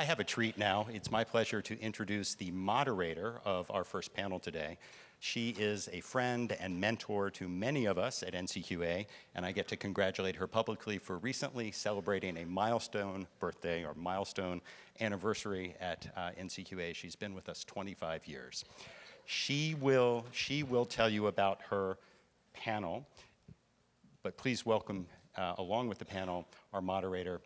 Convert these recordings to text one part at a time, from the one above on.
I have a treat now. It's my pleasure to introduce the moderator of our first panel today. She is a friend and mentor to many of us at NCQA, and I get to congratulate her publicly for recently celebrating a milestone birthday or milestone anniversary at NCQA. She's been with us 25 years. She will tell you about her panel, but please welcome, along with the panel, our moderator,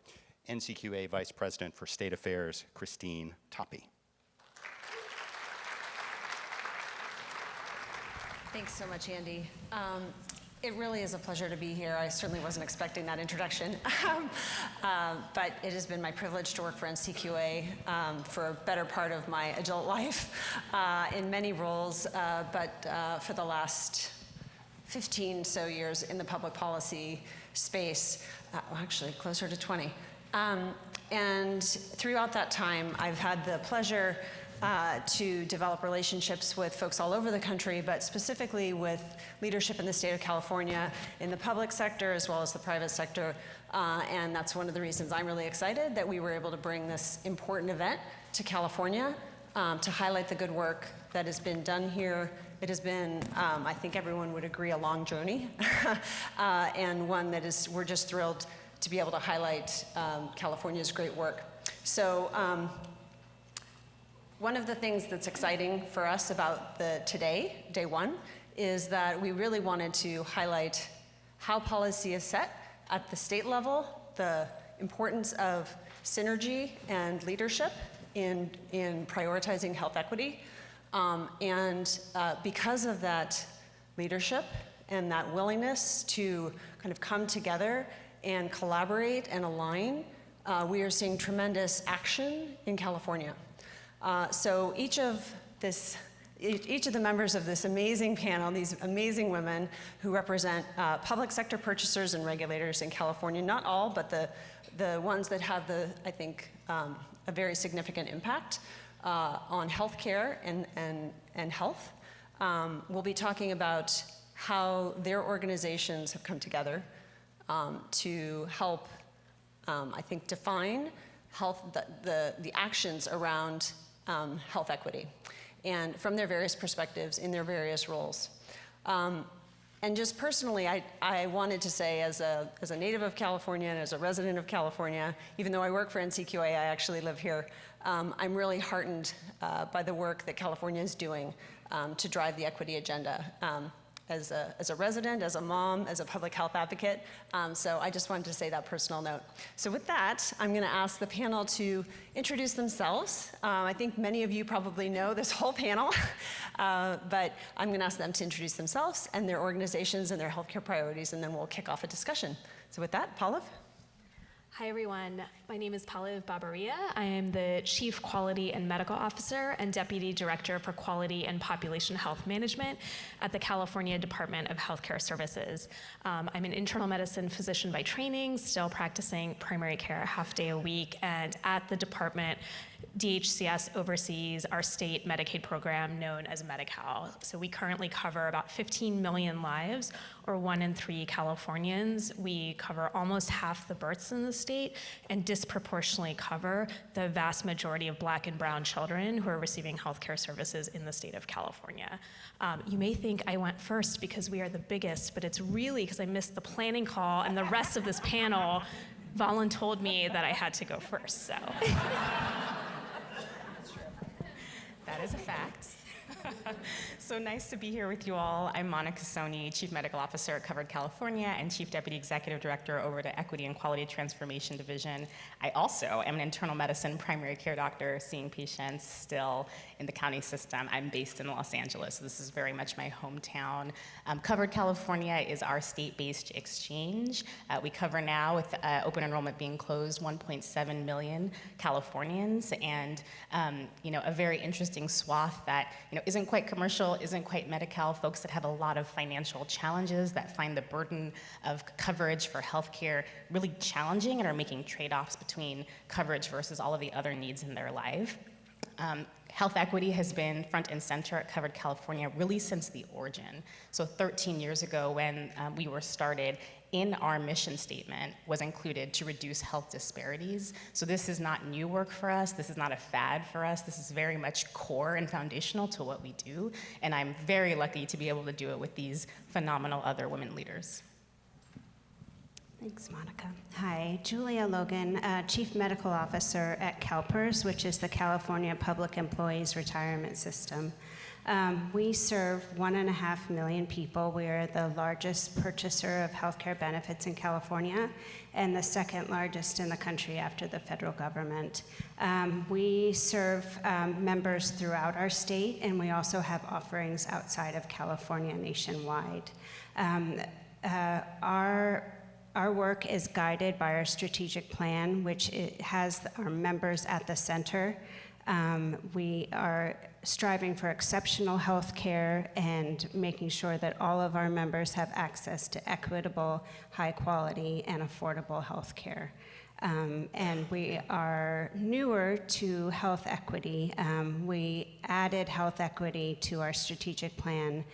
NCQA Vice President for State Affairs, Christine Toppy. Thanks so much, Andy. It really is a pleasure to be here. I certainly wasn't expecting that introduction. But it has been my privilege to work for NCQA for a better part of my adult life in many roles, but for the last 15 so years in the public policy space, actually closer to 20. And throughout that time, I've had the pleasure to develop relationships with folks all over the country, but specifically with leadership in the state of California, in the public sector as well as the private sector. And that's one of the reasons I'm really excited that we were able to bring this important event to California to highlight the good work that has been done here. It has been, I think everyone would agree, a long journey, and one that is, we're just thrilled to be able to highlight California's great work. So one of the things that's exciting for us about today, day one, is that we really wanted to highlight how policy is set at the state level, the importance of synergy and leadership in prioritizing health equity. And because of that leadership and that willingness to kind of come together and collaborate and align, we are seeing tremendous action in California. So each of the members of this amazing panel, these amazing women who represent public sector purchasers and regulators in California, not all, but the ones that have I think, a very significant impact on healthcare and health, we'll be talking about how their organizations have come together to help, I think, define the actions around health equity, and from their various perspectives in their various roles. And just personally, I wanted to say, as a native of California and as a resident of California, even though I work for NCQA, I actually live here, I'm really heartened by the work that California is doing to drive the equity agenda. As a resident, as a mom, as a public health advocate. So I just wanted to say that personal note. So with that, I'm gonna ask the panel to introduce themselves. I think many of you probably know this whole panel, but I'm gonna ask them to introduce themselves and their organizations and their healthcare priorities, and then we'll kick off a discussion. So with that, Pallav. Hi everyone, my name is Pallav Babaria. I am the Chief Quality and Medical Officer and Deputy Director for Quality and Population Health Management at the California Department of Healthcare Services. I'm an internal medicine physician by training, still practicing primary care a half day a week, and at the department, DHCS oversees our state Medicaid program known as Medi-Cal. So we currently cover about 15 million lives, or 1 in 3 Californians. We cover almost half the births in the state and disproportionately cover the vast majority of Black and brown children who are receiving healthcare services in the state of California. You may think I went first because we are the biggest, but it's really because I missed the planning call and the rest of this panel voluntold me that I had to go first, so. That is a fact. So nice to be here with you all. I'm Monica Soni, Chief Medical Officer at Covered California and Chief Deputy Executive Director over to Equity and Quality Transformation Division. I also am an internal medicine primary care doctor seeing patients still in the county system. I'm based in Los Angeles, so this is very much my hometown. Covered California is our state-based exchange. We cover now, with open enrollment being closed, 1.7 million Californians, and a very interesting swath that isn't quite commercial, isn't quite Medi-Cal, folks that have a lot of financial challenges, that find the burden of coverage for healthcare really challenging and are making trade-offs between coverage versus all of the other needs in their life. Health equity has been front and center at Covered California really since the origin. So 13 years ago when we were started, in our mission statement was included to reduce health disparities. So this is not new work for us. This is not a fad for us. This is very much core and foundational to what we do. And I'm very lucky to be able to do it with these phenomenal other women leaders. Thanks, Monica. Hi, Julia Logan, Chief Medical Officer at CalPERS, which is the California Public Employees Retirement System. We serve 1.5 million people. We are the largest purchaser of healthcare benefits in California and the second largest in the country after the federal government. We serve members throughout our state, and we also have offerings outside of California nationwide. Our work is guided by our strategic plan, which has our members at the center. We are striving for exceptional health care and making sure that all of our members have access to equitable, high quality, and affordable health care. And we are newer to health equity. We added health equity to our strategic plan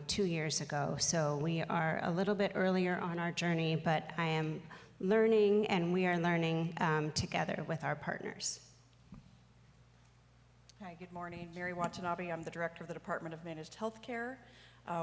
2 years ago. So we are a little bit earlier on our journey, but I am learning, and we are learning together with our partners. Hi, good morning. Mary Watanabe. I'm the director of the Department of Managed Healthcare.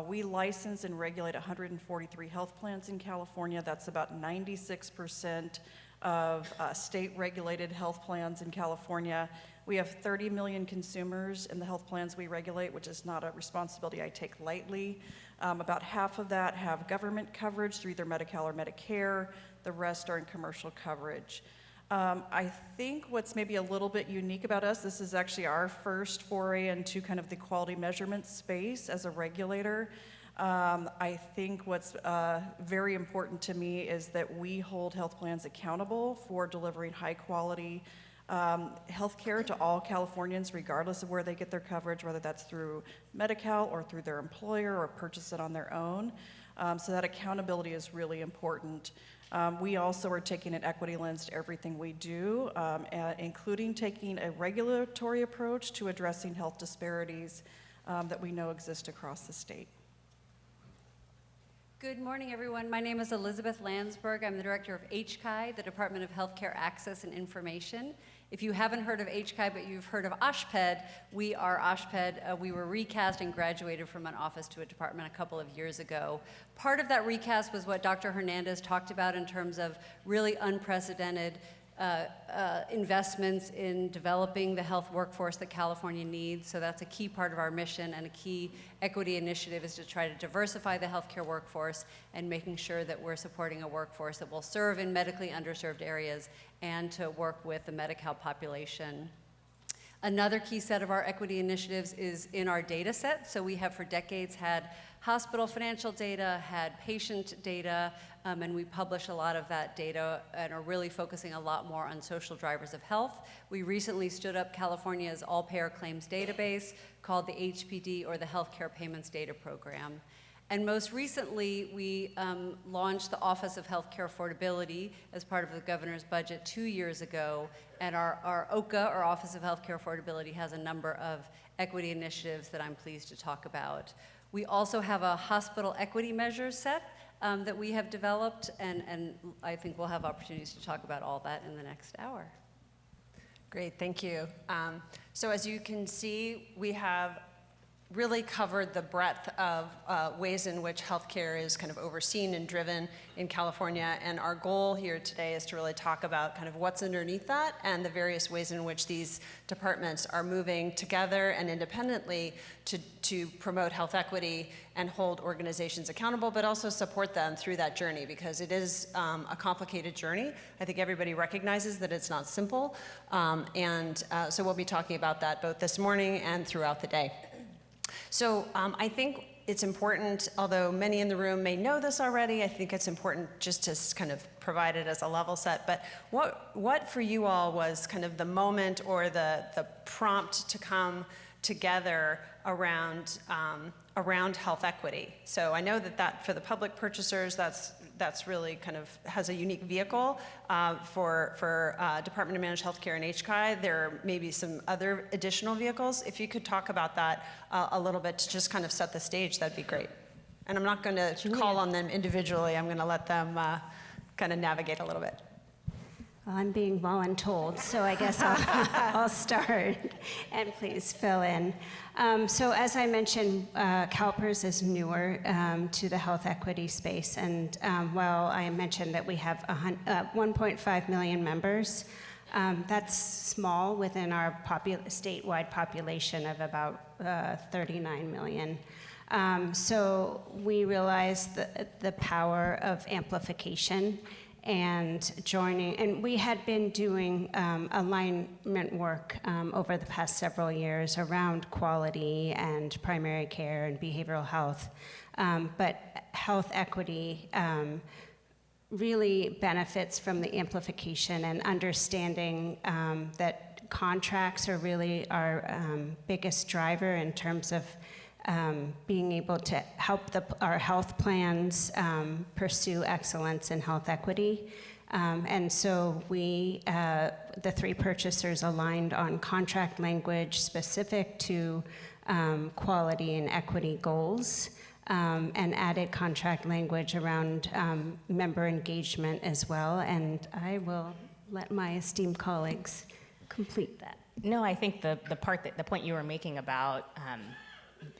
We license and regulate 143 health plans in California. That's about 96% of state-regulated health plans in California. We have 30 million consumers in the health plans we regulate, which is not a responsibility I take lightly. About half of that have government coverage through either Medi-Cal or Medicare. The rest are in commercial coverage. I think what's maybe a little bit unique about us, this is actually our first foray into kind of the quality measurement space as a regulator. I think what's very important to me is that we hold health plans accountable for delivering high quality health care to all Californians, regardless of where they get their coverage, whether that's through Medi-Cal or through their employer or purchase it on their own. So that accountability is really important. We also are taking an equity lens to everything we do, including taking a regulatory approach to addressing health disparities that we know exist across the state. Good morning, everyone. My name is Elizabeth Landsberg. I'm the director of HCI, the Department of Healthcare Access and Information. If you haven't heard of HCI, but you've heard of OSHPD, we are OSHPD. We were recast and graduated from an office to a department a couple of years ago. Part of that recast was what Dr. Hernandez talked about in terms of really unprecedented investments in developing the health workforce that California needs. So that's a key part of our mission, and a key equity initiative is to try to diversify the healthcare workforce and making sure that we're supporting a workforce that will serve in medically underserved areas and to work with the Medi-Cal population. Another key set of our equity initiatives is in our data set. So we have for decades had hospital financial data, had patient data, and we publish a lot of that data and are really focusing a lot more on social drivers of health. We recently stood up California's all-payer claims database called the HPD, or the Healthcare Payments Data Program. And most recently, we launched the Office of Healthcare Affordability as part of the governor's budget 2 years ago. And our OCA, or Office of Healthcare Affordability, has a number of equity initiatives that I'm pleased to talk about. We also have a hospital equity measures set that we have developed, and I think we'll have opportunities to talk about all that in the next hour. Great, thank you. So as you can see, we have really covered the breadth of ways in which healthcare is kind of overseen and driven in California, and our goal here today is to really talk about kind of what's underneath that and the various ways in which these departments are moving together and independently to promote health equity and hold organizations accountable, but also support them through that journey, because it is a complicated journey. I think everybody recognizes that it's not simple, so we'll be talking about that both this morning and throughout the day. So I think it's important, although many in the room may know this already, I think it's important just to kind of provide it as a level set. But what for you all was kind of the moment or the prompt to come together around health equity? So I know that for the public purchasers, that's really kind of has a unique vehicle for Department of Managed Healthcare and HCI. There may be some other additional vehicles. If you could talk about that a little bit to just kind of set the stage, that'd be great. And I'm not going to call on them individually. I'm going to let them kind of navigate a little bit. Well, I'm being voluntold, so I guess I'll start, and please fill in. So as I mentioned, CalPERS is newer to the health equity space, and while I mentioned that we have 1.5 million members, that's small within our statewide population of about 39 million. So we realize the power of amplification and joining, and we had been doing alignment work over the past several years around quality and primary care and behavioral health, but health equity really benefits from the amplification and understanding that contracts are really our biggest driver in terms of being able to help our health plans pursue excellence in health equity. And so we, the three purchasers, aligned on contract language specific to quality and equity goals, and added contract language around member engagement as well. And I will let my esteemed colleagues complete that. No, I think the point you were making about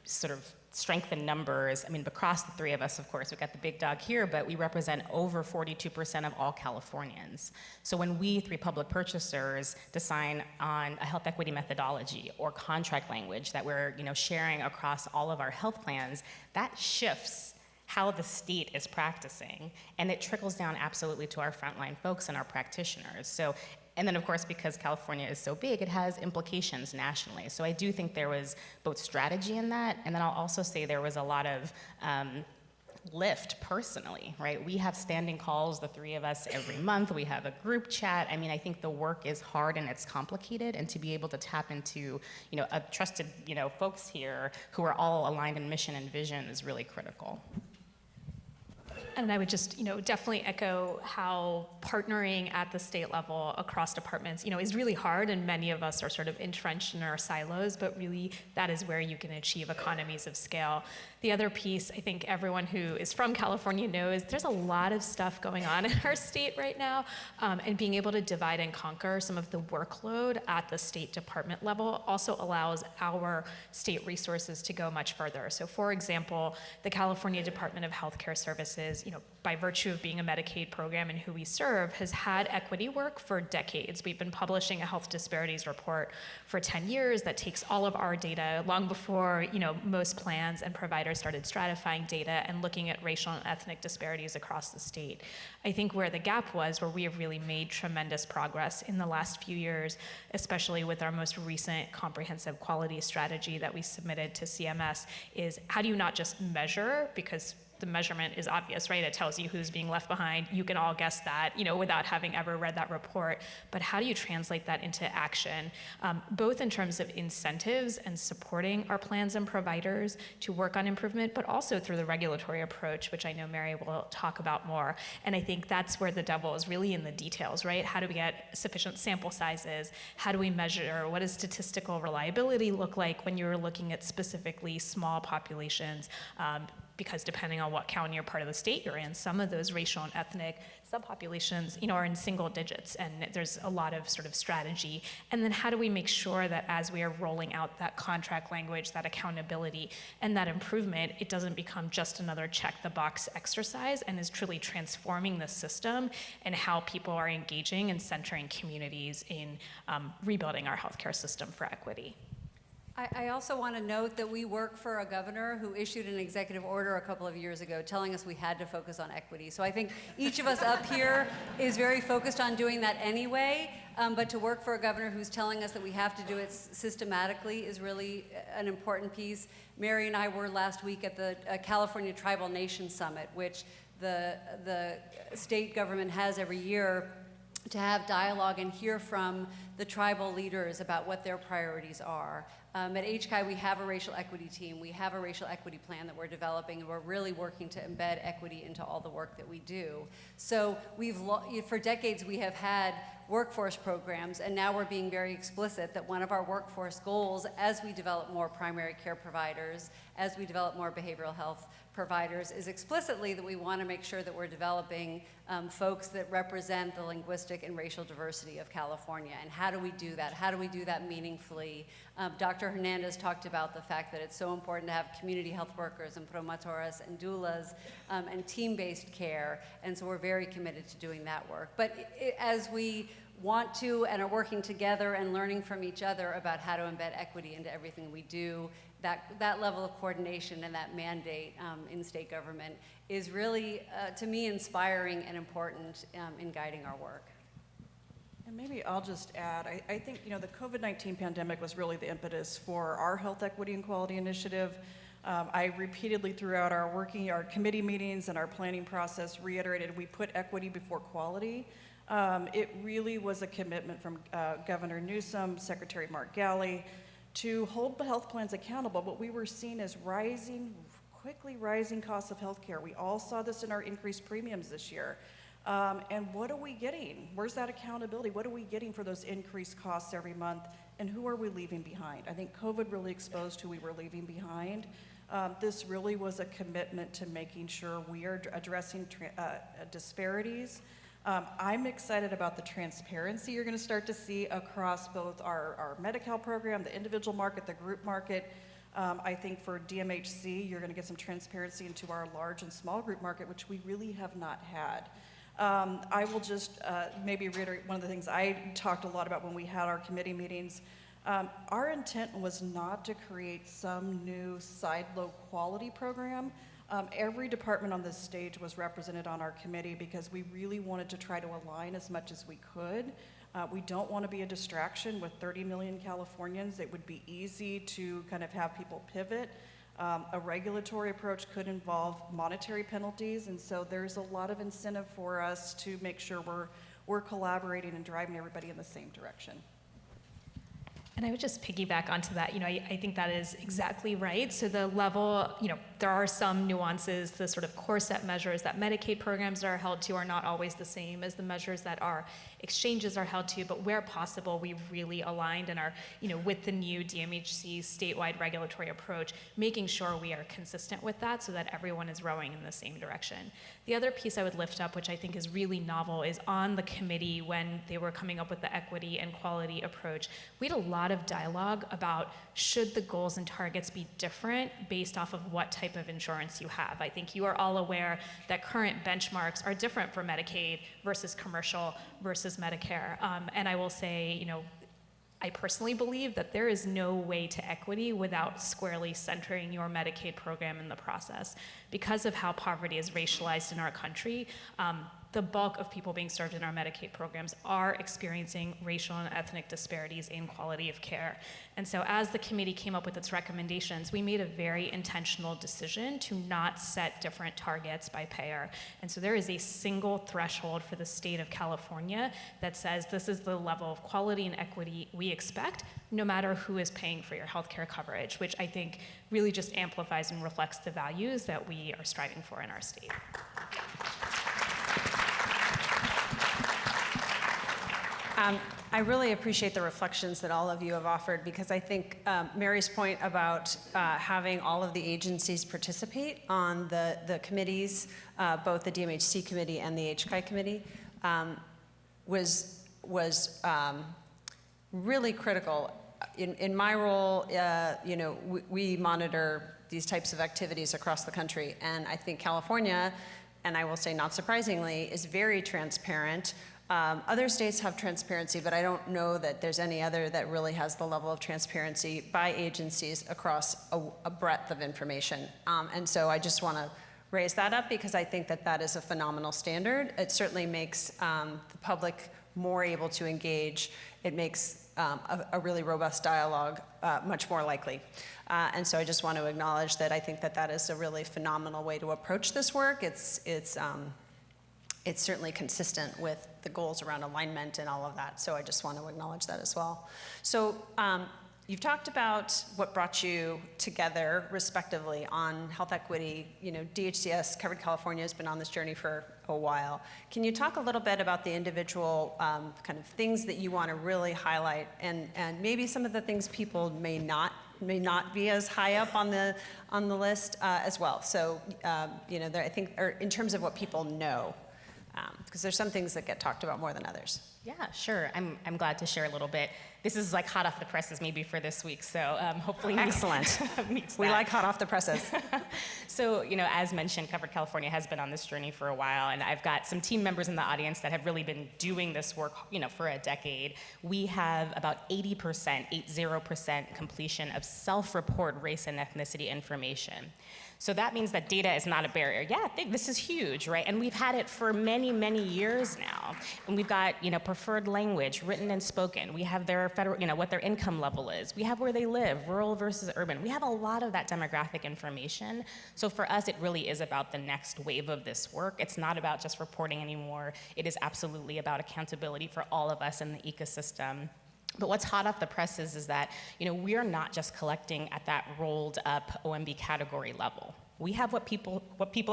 sort of strength in numbers, I mean, across the three of us, of course, we've got the big dog here, but we represent over 42% of all Californians. So when we, three public purchasers, decide on a health equity methodology or contract language that we're sharing across all of our health plans, that shifts how the state is practicing, and it trickles down absolutely to our frontline folks and our practitioners. So, and then, of course, because California is so big, it has implications nationally. So I do think there was both strategy in that, and then I'll also say there was a lot of lift personally, right? We have standing calls, the three of us, every month. We have a group chat. I mean, I think the work is hard and it's complicated, and to be able to tap into, a trusted, folks here who are all aligned in mission and vision is really critical. And I would just, definitely echo how partnering at the state level across departments, is really hard, and many of us are sort of entrenched in our silos, but really that is where you can achieve economies of scale. The other piece, I think everyone who is from California knows there's a lot of stuff going on in our state right now, and being able to divide and conquer some of the workload at the state department level also allows our state resources to go much further. So for example, the California Department of Healthcare Services, by virtue of being a Medicaid program and who we serve, has had equity work for decades. We've been publishing a health disparities report for 10 years that takes all of our data long before, most plans and providers started stratifying data and looking at racial and ethnic disparities across the state. I think where the gap was, where we have really made tremendous progress in the last few years, especially with our most recent comprehensive quality strategy that we submitted to CMS, is how do you not just measure, because the measurement is obvious, right? It tells you who's being left behind. You can all guess that, without having ever read that report. But how do you translate that into action, both in terms of incentives and supporting our plans and providers to work on improvement, but also through the regulatory approach, which I know Mary will talk about more. And I think that's where the devil is really in the details, right? How do we get sufficient sample sizes? How do we measure? What does statistical reliability look like when you're looking at specifically small populations? Because depending on what county or part of the state you're in, some of those racial and ethnic subpopulations, are in single digits, and there's a lot of sort of strategy. And then how do we make sure that as we are rolling out that contract language, that accountability, and that improvement, it doesn't become just another check the box exercise and is truly transforming the system and how people are engaging and centering communities in rebuilding our healthcare system for equity. I also want to note that we work for a governor who issued an executive order a couple of years ago telling us we had to focus on equity. So I think each of us up here is very focused on doing that anyway, but to work for a governor who's telling us that we have to do it systematically is really an important piece. Mary and I were last week at the California Tribal Nation Summit, which the state government has every year to have dialogue and hear from the tribal leaders about what their priorities are. At HCI, we have a racial equity team. We have a racial equity plan that we're developing, and we're really working to embed equity into all the work that we do. So for decades, we have had workforce programs, and now we're being very explicit that one of our workforce goals, as we develop more primary care providers, as we develop more behavioral health providers is explicitly that we want to make sure that we're developing folks that represent the linguistic and racial diversity of California. And how do we do that? How do we do that meaningfully? Dr. Hernandez talked about the fact that it's so important to have community health workers and promotoras and doulas and team-based care. And so we're very committed to doing that work. But as we want to and are working together and learning from each other about how to embed equity into everything we do, that level of coordination and that mandate in state government is really, to me, inspiring and important in guiding our work. And maybe I'll just add, I think, the COVID-19 pandemic was really the impetus for our Health Equity and Quality Initiative. I repeatedly throughout our committee meetings and our planning process reiterated we put equity before quality. It really was a commitment from Governor Newsom, Secretary Mark Galley, to hold the health plans accountable, but we were seen as quickly rising costs of health care. We all saw this in our increased premiums this year. And what are we getting? Where's that accountability? What are we getting for those increased costs every month? And who are we leaving behind? I think COVID really exposed who we were leaving behind. This really was a commitment to making sure we are addressing disparities. I'm excited about the transparency you're going to start to see across both our Medi-Cal program, the individual market, the group market. I think for DMHC, you're going to get some transparency into our large and small group market, which we really have not had. I will just maybe reiterate one of the things I talked a lot about when we had our committee meetings. Our intent was not to create some new side-low quality program. Every department on this stage was represented on our committee because we really wanted to try to align as much as we could. We don't want to be a distraction with 30 million Californians. It would be easy to kind of have people pivot. A regulatory approach could involve monetary penalties, and so there's a lot of incentive for us to make sure we're collaborating and driving everybody in the same direction. And I would just piggyback onto that. I think that is exactly right. So the level, there are some nuances. The sort of core set measures that Medicaid programs are held to are not always the same as the measures that our exchanges are held to. But where possible, we've really aligned and are, with the new DMHC statewide regulatory approach, making sure we are consistent with that so that everyone is rowing in the same direction. The other piece I would lift up, which I think is really novel, is on the committee when they were coming up with the equity and quality approach. We had a lot of dialogue about should the goals and targets be different based off of what type of insurance you have. I think you are all aware that current benchmarks are different for Medicaid versus commercial versus Medicare. And I will say, I personally believe that there is no way to equity without squarely centering your Medicaid program in the process. Because of how poverty is racialized in our country, the bulk of people being served in our Medicaid programs are experiencing racial and ethnic disparities in quality of care. And so as the committee came up with its recommendations, we made a very intentional decision to not set different targets by payer. And so there is a single threshold for the state of California that says this is the level of quality and equity we expect, no matter who is paying for your healthcare coverage, which I think really just amplifies and reflects the values that we are striving for in our state. I really appreciate the reflections that all of you have offered because I think Mary's point about having all of the agencies participate on the committees, both the DMHC committee and the HCI committee, was really critical. In my role, we monitor these types of activities across the country, and I think California, and I will say not surprisingly, is very transparent. Other states have transparency, but I don't know that there's any other that really has the level of transparency by agencies across a breadth of information. And so I just want to raise that up because I think that that is a phenomenal standard. It certainly makes the public more able to engage. It makes a really robust dialogue much more likely. And so I just want to acknowledge that I think that that is a really phenomenal way to approach this work. It's certainly consistent with the goals around alignment and all of that. So I just want to acknowledge that as well. So, You've talked about what brought you together, respectively, on health equity. You know, DHCS, Covered California, has been on this journey for a while. Can you talk a little bit about the individual kind of things that you want to really highlight, and maybe some of the things people may not be as high up on the list as well? So, you know, I think, or in terms of what people know, because there's some things that get talked about more than others. Yeah, sure. I'm glad to share a little bit. This is like hot off the presses maybe for this week, so hopefully Excellent. meets We that. like hot off the presses. So, you know, as mentioned, Covered California has been on this journey for a while, and I've got some team members in the audience that have really been doing this work, you know, for a decade. We have about 80% completion of self-report race and ethnicity information. So that means that data is not a barrier. Yeah, this is huge, right? And we've had it for many, many years now. And we've got, you know, preferred language, written and spoken. We have their federal, you know, what their income level is. We have where they live, rural versus urban. We have a lot of that demographic information. So for us, it really is about the next wave of this work. It's not about just reporting anymore. It is absolutely about accountability for all of us in the ecosystem. But what's hot off the presses is that, you know, we are not just collecting at that rolled up OMB category level. We have what people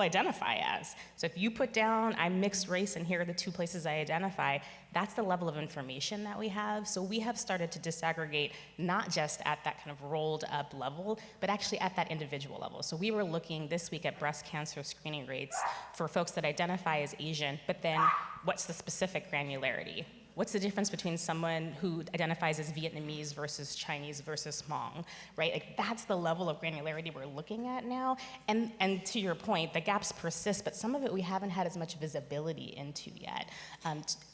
identify as. So if you put down, I'm mixed race and here are the two places I identify, that's the level of information that we have. So we have started to disaggregate not just at that kind of rolled up level, but actually at that individual level. So we were looking this week at breast cancer screening rates for folks that identify as Asian, but then what's the specific granularity? What's the difference between someone who identifies as Vietnamese versus Chinese versus Hmong, right? Like that's the level of granularity we're looking at now. And to your point, the gaps persist, but some of it we haven't had as much visibility into yet.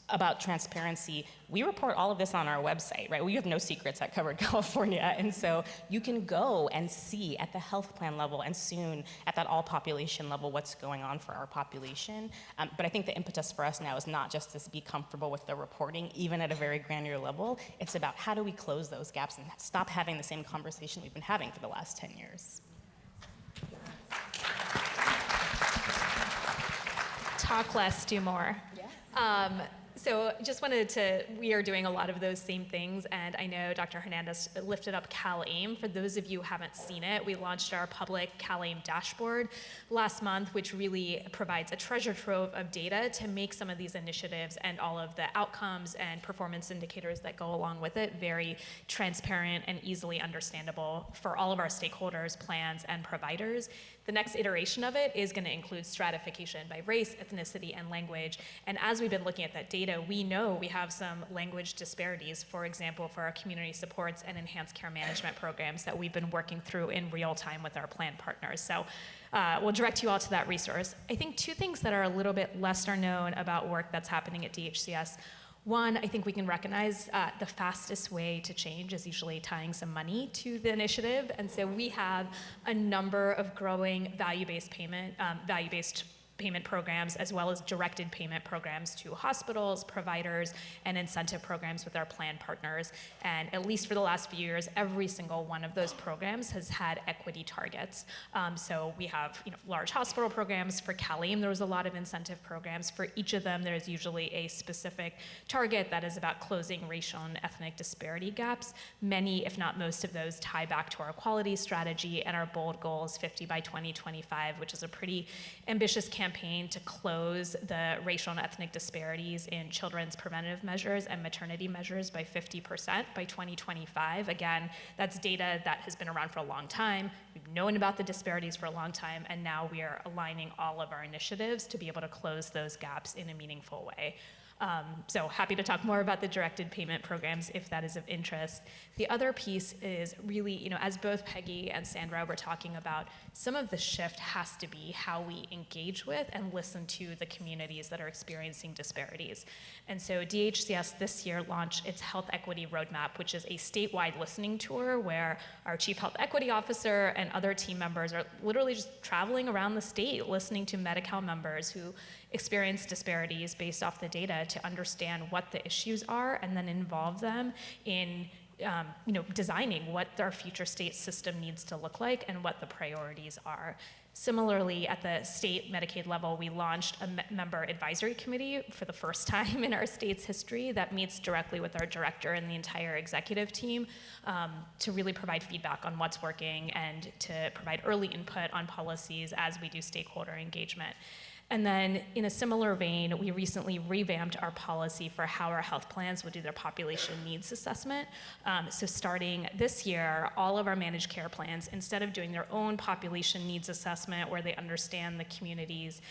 About transparency, we report all of this on our website, right? We have no secrets at Covered California, and so you can go and see at the health plan level and soon at that all population level what's going on for our population. But I think the impetus for us now is not just to be comfortable with the reporting, even at a very granular level. It's about how do we close those gaps and stop having the same conversation we've been having for the last 10 years. Talk less, do more. Yeah. So just we are doing a lot of those same things, and I know Dr. Hernandez lifted up CalAIM. For those of you who haven't seen it, we launched our public CalAIM dashboard last month, which really provides a treasure trove of data to make some of these initiatives and all of the outcomes and performance indicators that go along with it very transparent and easily understandable for all of our stakeholders, plans, and providers. The next iteration of it is going to include stratification by race, ethnicity, and language. And as we've been looking at that data, we know we have some language disparities, for example, for our community supports and enhanced care management programs that we've been working through in real time with our plan partners. So we'll direct you all to that resource. I think two things that are a little bit lesser known about work that's happening at DHCS. One, I think we can recognize the fastest way to change is usually tying some money to the initiative. And so we have a number of growing value-based payment programs, as well as directed payment programs to hospitals, providers, and incentive programs with our plan partners. And at least for the last few years, every single one of those programs has had equity targets. So we have, you know, large hospital programs. For CalAIM, there was a lot of incentive programs. For each of them, there's usually a specific target that is about closing racial and ethnic disparity gaps. Many, if not most of those, tie back to our quality strategy and our bold goals, 50 by 2025, which is a pretty ambitious campaign to close the racial and ethnic disparities in children's preventative measures and maternity measures by 50% by 2025. Again, that's data that has been around for a long time. We've known about the disparities for a long time, and now we are aligning all of our initiatives to be able to close those gaps in a meaningful way. So happy to talk more about the directed payment programs if that is of interest. The other piece is really, you know, as both Peggy and Sandra were talking about, some of the shift has to be how we engage with and listen to the communities that are experiencing disparities. And so DHCS this year launched its Health Equity Roadmap, which is a statewide listening tour where our Chief Health Equity Officer and other team members are literally just traveling around the state listening to Medi-Cal members who experience disparities based off the data to understand what the issues are and then involve them in designing what our future state system needs to look like and what the priorities are. Similarly, at the state Medicaid level, we launched a member advisory committee for the first time in our state's history that meets directly with our director and the entire executive team to really provide feedback on what's working and to provide early input on policies as we do stakeholder engagement. And then in a similar vein, we recently revamped our policy for how our health plans would do their population needs assessment. So starting this year, all of our managed care plans, instead of doing their own population needs assessment where they understand the community's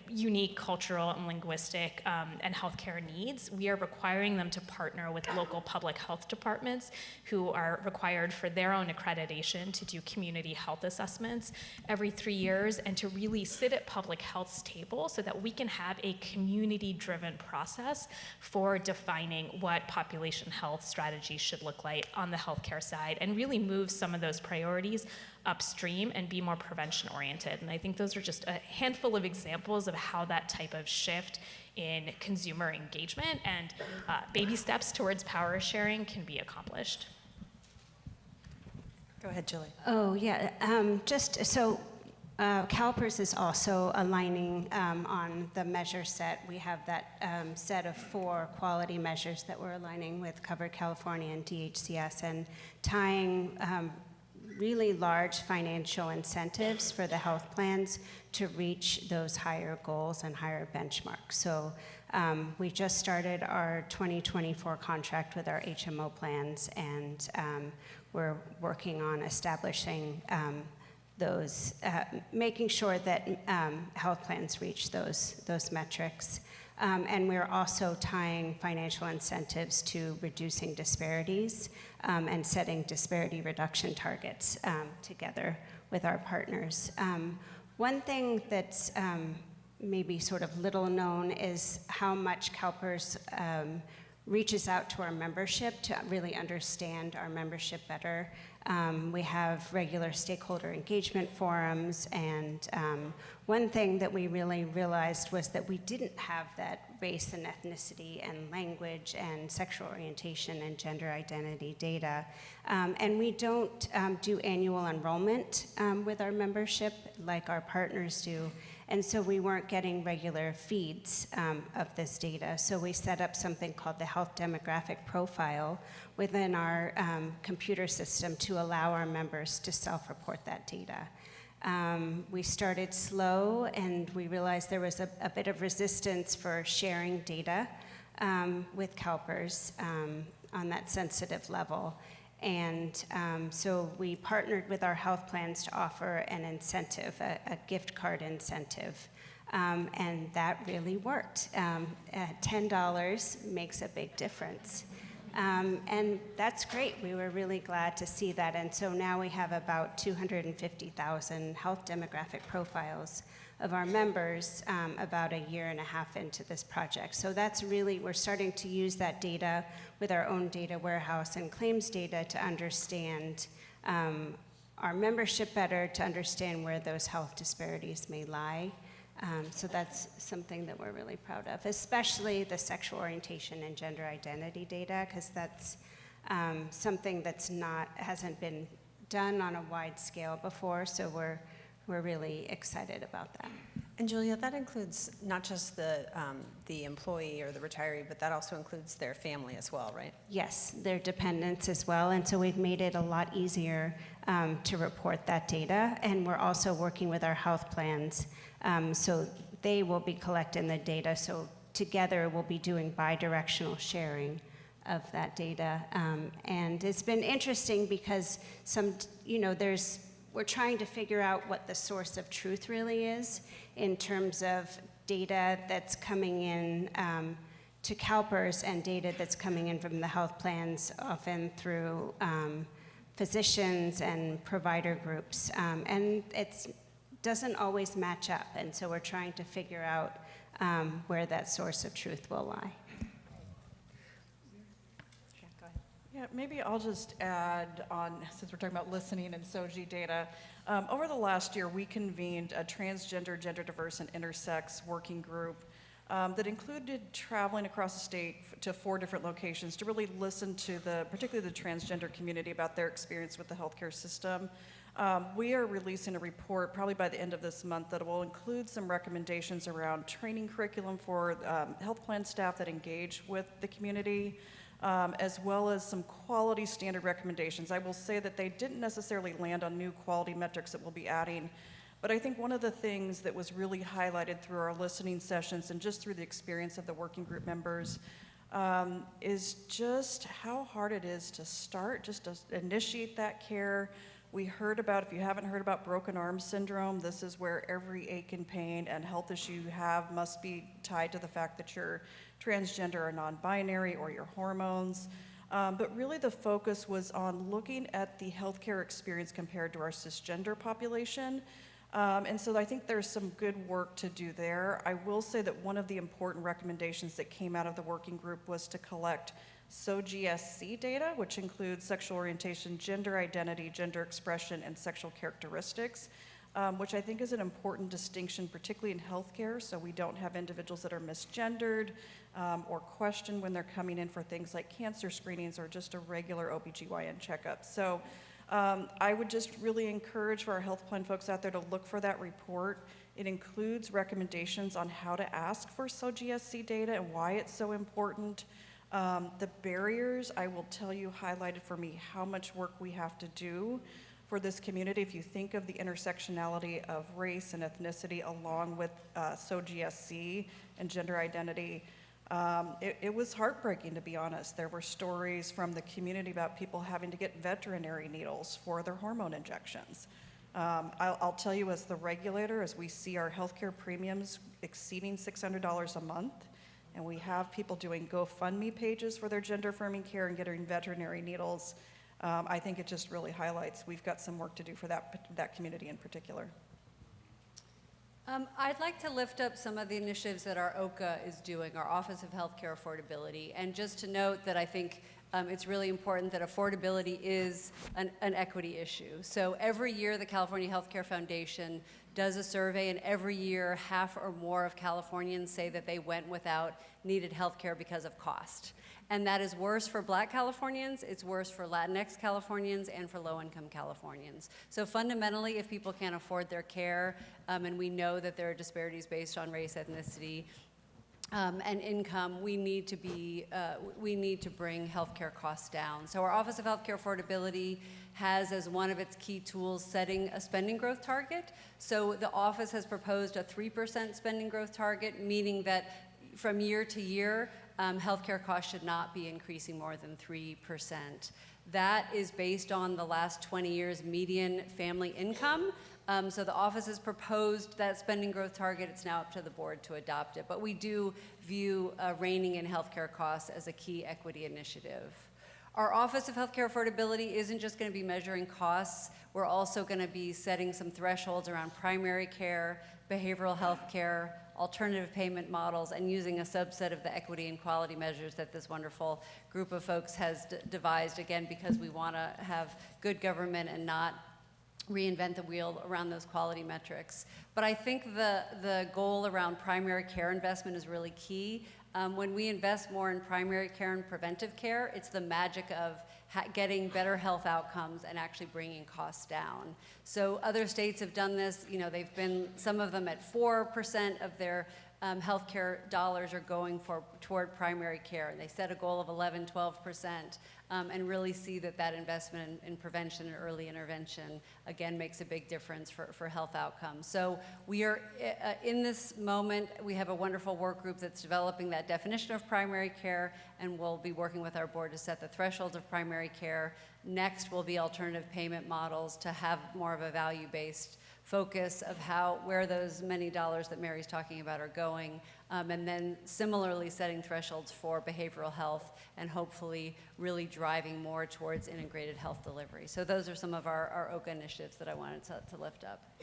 unique cultural and linguistic and healthcare needs, we are requiring them to partner with local public health departments who are required for their own accreditation to do community health assessments every 3 years and to really sit at public health's table so that we can have a community-driven process for defining what population health strategies should look like on the healthcare side and really move some of those priorities upstream and be more prevention-oriented. And I think those are just a handful of examples of how that type of shift in consumer engagement and baby steps towards power sharing can be accomplished. Go ahead, Julie. Oh, yeah. CalPERS is also aligning on the measure set. We have that set of 4 quality measures that we're aligning with Covered California and DHCS and tying really large financial incentives for the health plans to reach those higher goals and higher benchmarks. So we just started our 2024 contract with our HMO plans, and we're working on establishing those, making sure that health plans reach those metrics. And we're also tying financial incentives to reducing disparities and setting disparity reduction targets together with our partners. One thing that's maybe sort of little known is how much CalPERS reaches out to our membership to really understand our membership better. We have regular stakeholder engagement forums, and one thing that we really realized was that we didn't have that race and ethnicity and language and sexual orientation and gender identity data. And we don't do annual enrollment with our membership like our partners do. And so we weren't getting regular feeds of this data. So we set up something called the Health Demographic Profile within our computer system to allow our members to self-report that data. We started slow, and we realized there was a bit of resistance for sharing data with CalPERS on that sensitive level. And so we partnered with our health plans to offer an incentive, a gift card incentive. And that really worked. $10 makes a big difference. And that's great. We were really glad to see that. And so now we have about 250,000 health demographic profiles of our members about a year and a half into this project. So that's really, we're starting to use that data with our own data warehouse and claims data to understand our membership better, to understand where those health disparities may lie. So that's something that we're really proud of, especially the sexual orientation and gender identity data, because that's something that's hasn't been done on a wide scale before. So we're really excited about that. And Julia, that includes not just the employee or the retiree, but that also includes their family as well, right? Yes, their dependents as well. And so we've made it a lot easier to report that data. And we're also working with our health plans. So they will be collecting the data. So together we'll be doing bi-directional sharing of that data. And it's been interesting because we're trying to figure out what the source of truth really is in terms of data that's coming in to CalPERS and data that's coming in from the health plans, often through physicians and provider groups. And it doesn't always match up, and so we're trying to figure out where that source of truth will lie. Yeah, maybe I'll just add on, since we're talking about listening and SOGI data. Over the last year, we convened a transgender, gender diverse, and intersex working group that included traveling across the state to 4 different locations to really listen to particularly the transgender community about their experience with the healthcare system. We are releasing a report probably by the end of this month that will include some recommendations around training curriculum for health plan staff that engage with the community, as well as some quality standard recommendations. I will say that they didn't necessarily land on new quality metrics that we'll be adding, but I think one of the things that was really highlighted through our listening sessions and just through the experience of the working group members is just how hard it is to start, just to initiate that care. We heard about, if you haven't heard about broken arm syndrome, this is where every ache and pain and health issue you have must be tied to the fact that you're transgender or non-binary or your hormones. But really the focus was on looking at the healthcare experience compared to our cisgender population. And so I think there's some good work to do there. I will say that one of the important recommendations that came out of the working group was to collect SOGSC data, which includes sexual orientation, gender identity, gender expression, and sexual characteristics, which I think is an important distinction, particularly in healthcare, so we don't have individuals that are misgendered or questioned when they're coming in for things like cancer screenings or just a regular OBGYN checkup. So I would just really encourage for our health plan folks out there to look for that report. It includes recommendations on how to ask for SOGSC data and why it's so important. The barriers, I will tell you, highlighted for me how much work we have to do for this community. If you think of the intersectionality of race and ethnicity along with SOGSC and gender identity, it was heartbreaking, to be honest. There were stories from the community about people having to get veterinary needles for their hormone injections. I'll tell you, as the regulator, as we see our healthcare premiums exceeding $600 a month, and we have people doing GoFundMe pages for their gender-affirming care and getting veterinary needles, I think it just really highlights we've got some work to do for that community in particular. I'd like to lift up some of the initiatives that our OCA is doing, our Office of Healthcare Affordability, and just to note that I think it's really important that affordability is an equity issue. So every year the California Healthcare Foundation does a survey, and every year half or more of Californians say that they went without needed health care because of cost. And that is worse for Black Californians, it's worse for Latinx Californians, and for low-income Californians. So fundamentally, if people can't afford their care, and we know that there are disparities based on race, ethnicity, and income, we need to bring healthcare costs down. So our Office of Healthcare Affordability has as one of its key tools setting a spending growth target. So the office has proposed a 3% spending growth target, meaning that from year to year, healthcare costs should not be increasing more than 3%. That is based on the last 20 years median family income. So the office has proposed that spending growth target. It's now up to the board to adopt it. But we do view reining in healthcare costs as a key equity initiative. Our Office of Healthcare Affordability isn't just going to be measuring costs. We're also going to be setting some thresholds around primary care, behavioral health care, alternative payment models, and using a subset of the equity and quality measures that this wonderful group of folks has devised, again, because we want to have good government and not reinvent the wheel around those quality metrics. But I think the goal around primary care investment is really key. When we invest more in primary care and preventive care, it's the magic of getting better health outcomes and actually bringing costs down. So other states have done this. You know, they've been, some of them at 4% of their healthcare dollars are going toward primary care. And they set a goal of 11, 12%, and really see that investment in prevention and early intervention, again, makes a big difference for health outcomes. So we are, in this moment, we have a wonderful work group that's developing that definition of primary care, and we'll be working with our board to set the thresholds of primary care. Next will be alternative payment models to have more of a value-based focus of where those many dollars that Mary's talking about are going, and then similarly setting thresholds for behavioral health and hopefully really driving more towards integrated health delivery. So those are some of our OCA initiatives that I wanted to lift up.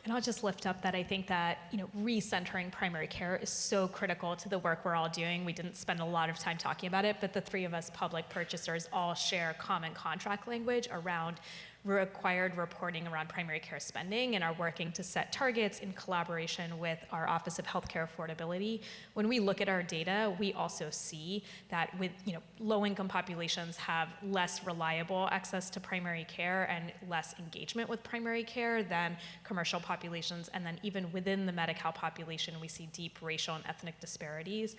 And I'll just lift up that I think that, you know, recentering primary care is so critical to the work we're all doing. We didn't spend a lot of time talking about it, but the three of us public purchasers all share common contract language around required reporting around primary care spending and are working to set targets in collaboration with our Office of Healthcare Affordability. When we look at our data, we also see that with low-income populations have less reliable access to primary care and less engagement with primary care than commercial populations. And then even within the Medi-Cal population, we see deep racial and ethnic disparities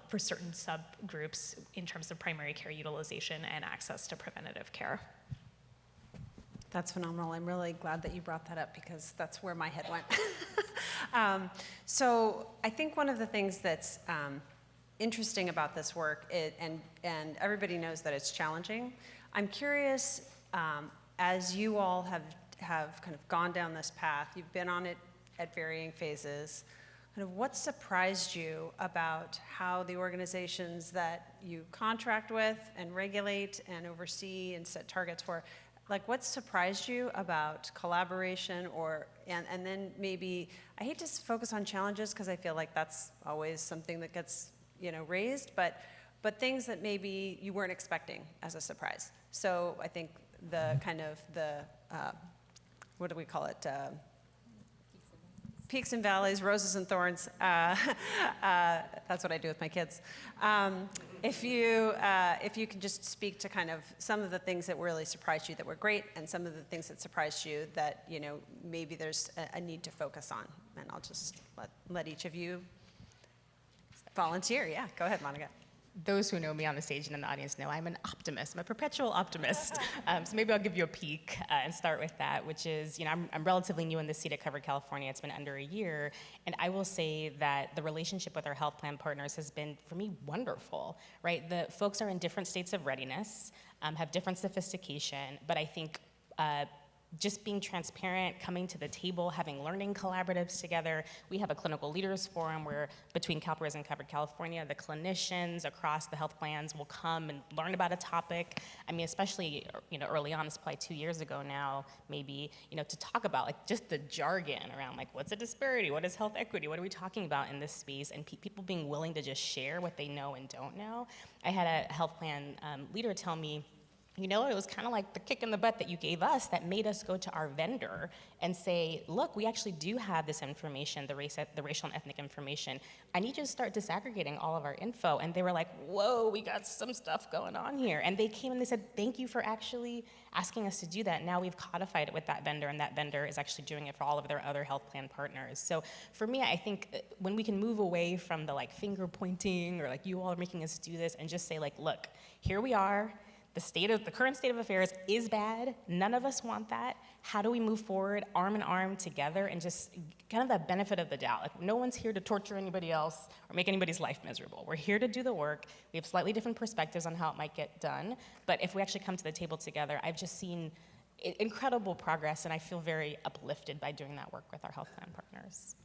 for certain subgroups in terms of primary care utilization and access to preventative care. That's phenomenal. I'm really glad that you brought that up because that's where my head went. So I think one of the things that's interesting about this work, and everybody knows that it's challenging. I'm curious, as you all have kind of gone down this path, you've been on it at varying phases, kind of what surprised you about how the organizations that you contract with and regulate and oversee and set targets for, like what surprised you about collaboration and then maybe, I hate to focus on challenges because I feel like that's always something that gets raised, but things that maybe you weren't expecting as a surprise. So I think the kind of what do we call it? Peaks and valleys, roses and thorns. That's what I do with my kids. If you could just speak to kind of some of the things that really surprised you that were great, and some of the things that surprised you that maybe there's a need to focus on, and I'll just let each of you volunteer. Yeah, go ahead, Monica. Those who know me on the stage and in the audience know I'm an optimist. I'm a perpetual optimist. So maybe I'll give you a peek and start with that, which is, I'm relatively new in the seat at Covered California. It's been under a year. And I will say that the relationship with our health plan partners has been, for me, wonderful, right? The folks are in different states of readiness, have different sophistication, but I think just being transparent, coming to the table, having learning collaboratives together. We have a clinical leaders forum where between CalPERS and Covered California, the clinicians across the health plans will come and learn about a topic. I mean, especially, early on, it's probably 2 years ago now, maybe, to talk about like just the jargon around like, what's a disparity? What is health equity? What are we talking about in this space? And people being willing to just share what they know and don't know. I had a health plan leader tell me, it was kind of like the kick in the butt that you gave us that made us go to our vendor and say, look, we actually do have this information, the racial and ethnic information. I need you to start disaggregating all of our info. And they were like, whoa, we got some stuff going on here. And they came and they said, thank you for actually asking us to do that. Now we've codified it with that vendor, and that vendor is actually doing it for all of their other health plan partners. So for me, I think when we can move away from the like finger pointing or like you all are making us do this and just say like, look, here we are. The current state of affairs is bad. None of us want that. How do we move forward arm in arm together and just kind of the benefit of the doubt? Like no one's here to torture anybody else or make anybody's life miserable. We're here to do the work. We have slightly different perspectives on how it might get done. But if we actually come to the table together, I've just seen incredible progress, and I feel very uplifted by doing that work with our health plan partners.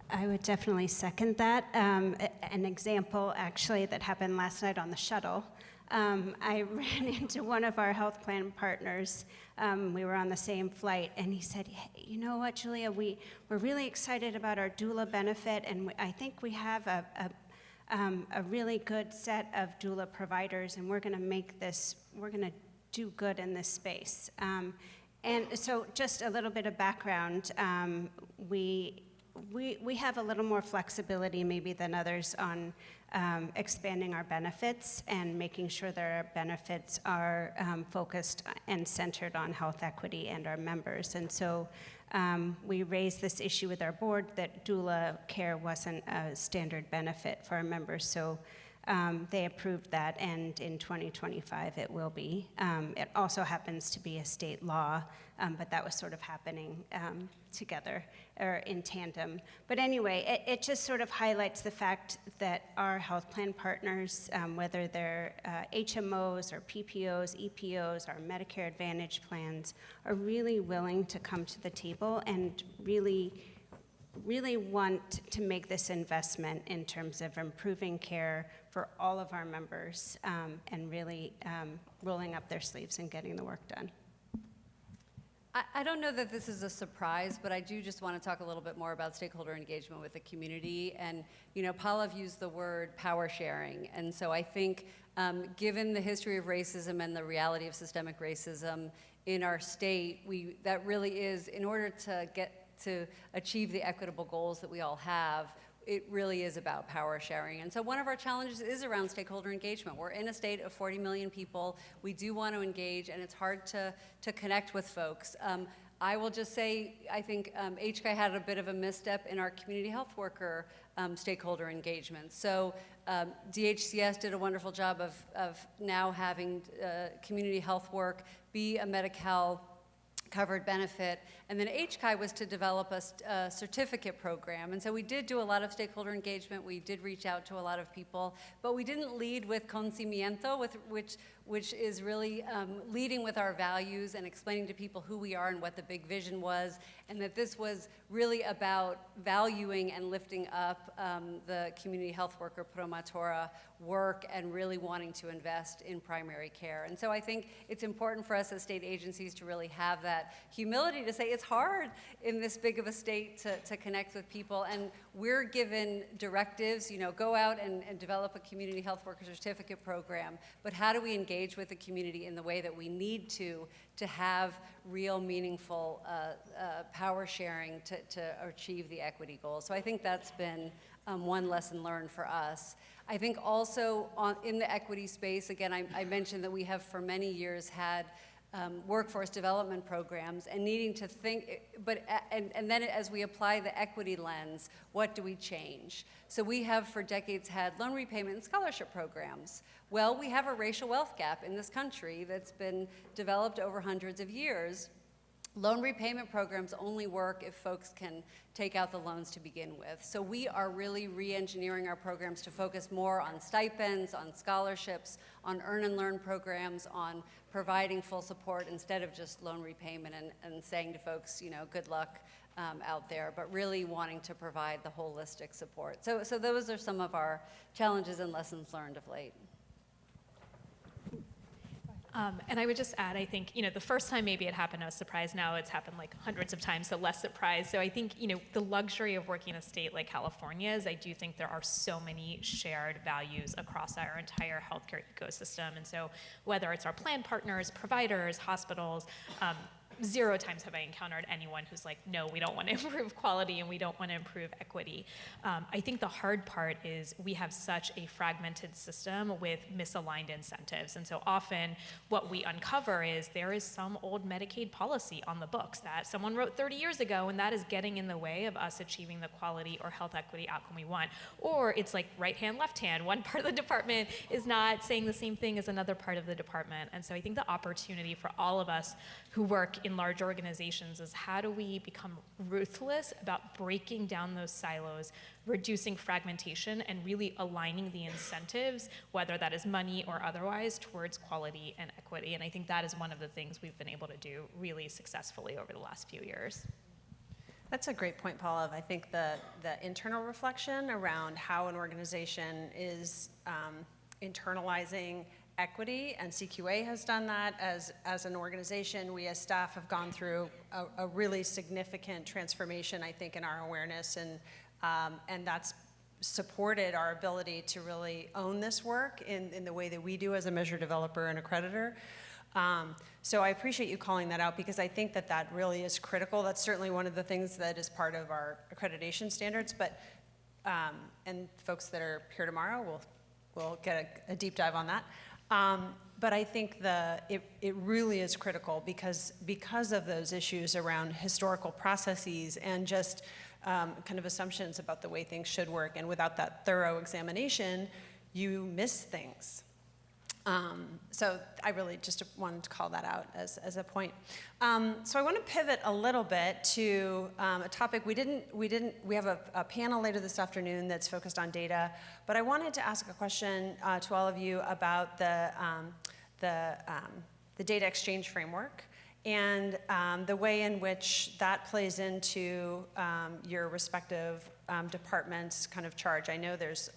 I would definitely second that. An example, actually, that happened last night on the shuttle. I ran into one of our health plan partners. We were on the same flight, and he said, hey, you know what, Julia, we're really excited about our doula benefit, and I think we have a really good set of doula providers, and we're going to do good in this space. And so just a little bit of background, we have a little more flexibility maybe than others on expanding our benefits and making sure that our benefits are focused and centered on health equity and our members. And so we raised this issue with our board that doula care wasn't a standard benefit for our members. So they approved that, and in 2025 it will be. It also happens to be a state law, but that was sort of happening together or in tandem. But anyway, it just sort of highlights the fact that our health plan partners, whether they're HMOs or PPOs, EPOs, our Medicare Advantage plans, are really willing to come to the table and really want to make this investment in terms of improving care for all of our members and really rolling up their sleeves and getting the work done. I don't know that this is a surprise, but I do just want to talk a little bit more about stakeholder engagement with the community. And, you know, Pallav used the word power sharing. And so I think given the history of racism and the reality of systemic racism in our state, that really is, in order to get to achieve the equitable goals that we all have, it really is about power sharing. And so one of our challenges is around stakeholder engagement. We're in a state of 40 million people. We do want to engage, and it's hard to connect with folks. I will just say, I think HCI had a bit of a misstep in our community health worker stakeholder engagement. So DHCS did a wonderful job of now having community health work be a Medi-Cal covered benefit, and then HCI was to develop a certificate program. And so we did do a lot of stakeholder engagement. We did reach out to a lot of people, but we didn't lead with conocimiento, which is really leading with our values and explaining to people who we are and what the big vision was, and that this was really about valuing and lifting up the community health worker promotora work and really wanting to invest in primary care. And so I think it's important for us as state agencies to really have that humility to say it's hard in this big of a state to connect with people, and we're given directives, you know, go out and develop a community health worker certificate program, but how do we engage with the community in the way that we need to have real meaningful power sharing to achieve the equity goals? So I think that's been one lesson learned for us. I think also in the equity space, again, I mentioned that we have for many years had workforce development programs and needing to think, and then as we apply the equity lens, what do we change? So we have for decades had loan repayment and scholarship programs. Well, we have a racial wealth gap in this country that's been developed over hundreds of years. Loan repayment programs only work if folks can take out the loans to begin with. So we are really re-engineering our programs to focus more on stipends, on scholarships, on earn and learn programs, on providing full support instead of just loan repayment and saying to folks, you know, good luck out there, but really wanting to provide the holistic support. So those are some of our challenges and lessons learned of late. And I would just add, I think, you know, the first time maybe it happened, I was surprised. Now it's happened like hundreds of times, so less surprised. So I think, you know, the luxury of working in a state like California is I do think there are so many shared values across our entire healthcare ecosystem. And so whether it's our plan partners, providers, hospitals, 0 times have I encountered anyone who's like, no, we don't want to improve quality and we don't want to improve equity. I think the hard part is we have such a fragmented system with misaligned incentives. And so often what we uncover is there is some old Medicaid policy on the books that someone wrote 30 years ago, and that is getting in the way of us achieving the quality or health equity outcome we want. Or it's like right hand, left hand. One part of the department is not saying the same thing as another part of the department. And so I think the opportunity for all of us who work in large organizations is how do we become ruthless about breaking down those silos, reducing fragmentation, and really aligning the incentives, whether that is money or otherwise, towards quality and equity. And I think that is one of the things we've been able to do really successfully over the last few years. That's a great point, Paula. I think the internal reflection around how an organization is internalizing equity, and NCQA has done that as an organization. We as staff have gone through a really significant transformation, I think, in our awareness, and that's supported our ability to really own this work in the way that we do as a measure developer and accreditor. So I appreciate you calling that out, because I think that really is critical. That's certainly one of the things that is part of our accreditation standards, but and folks that are here tomorrow will get a deep dive on that. But I think it really is critical because of those issues around historical processes and just kind of assumptions about the way things should work. And without that thorough examination, you miss things. So I really just wanted to call that out as a point. So I want to pivot a little bit to a topic we have a panel later this afternoon that's focused on data, but I wanted to ask a question to all of you about the data exchange framework and the way in which that plays into your respective departments' kind of charge. I know there's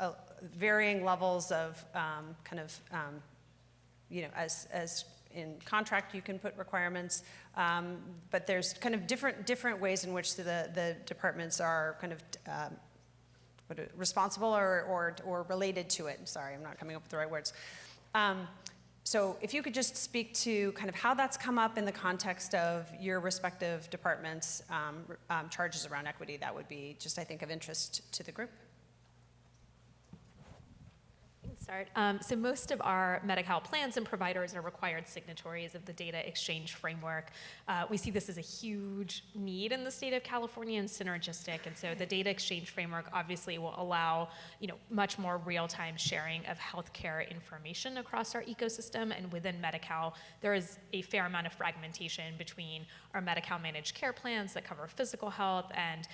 varying levels of you know, as in contract you can put requirements, but there's kind of different ways in which the departments are kind of responsible or related to it. Sorry, I'm not coming up with the right words. So if you could just speak to kind of how that's come up in the context of your respective departments' charges around equity, that would be just, I think, of interest to the group. Start. So most of our Medi-Cal plans and providers are required signatories of the data exchange framework. We see this as a huge need in the state of California and synergistic, and so the data exchange framework obviously will allow, much more real-time sharing of healthcare information across our ecosystem. And within Medi-Cal, there is a fair amount of fragmentation between our Medi-Cal managed care plans that cover physical health and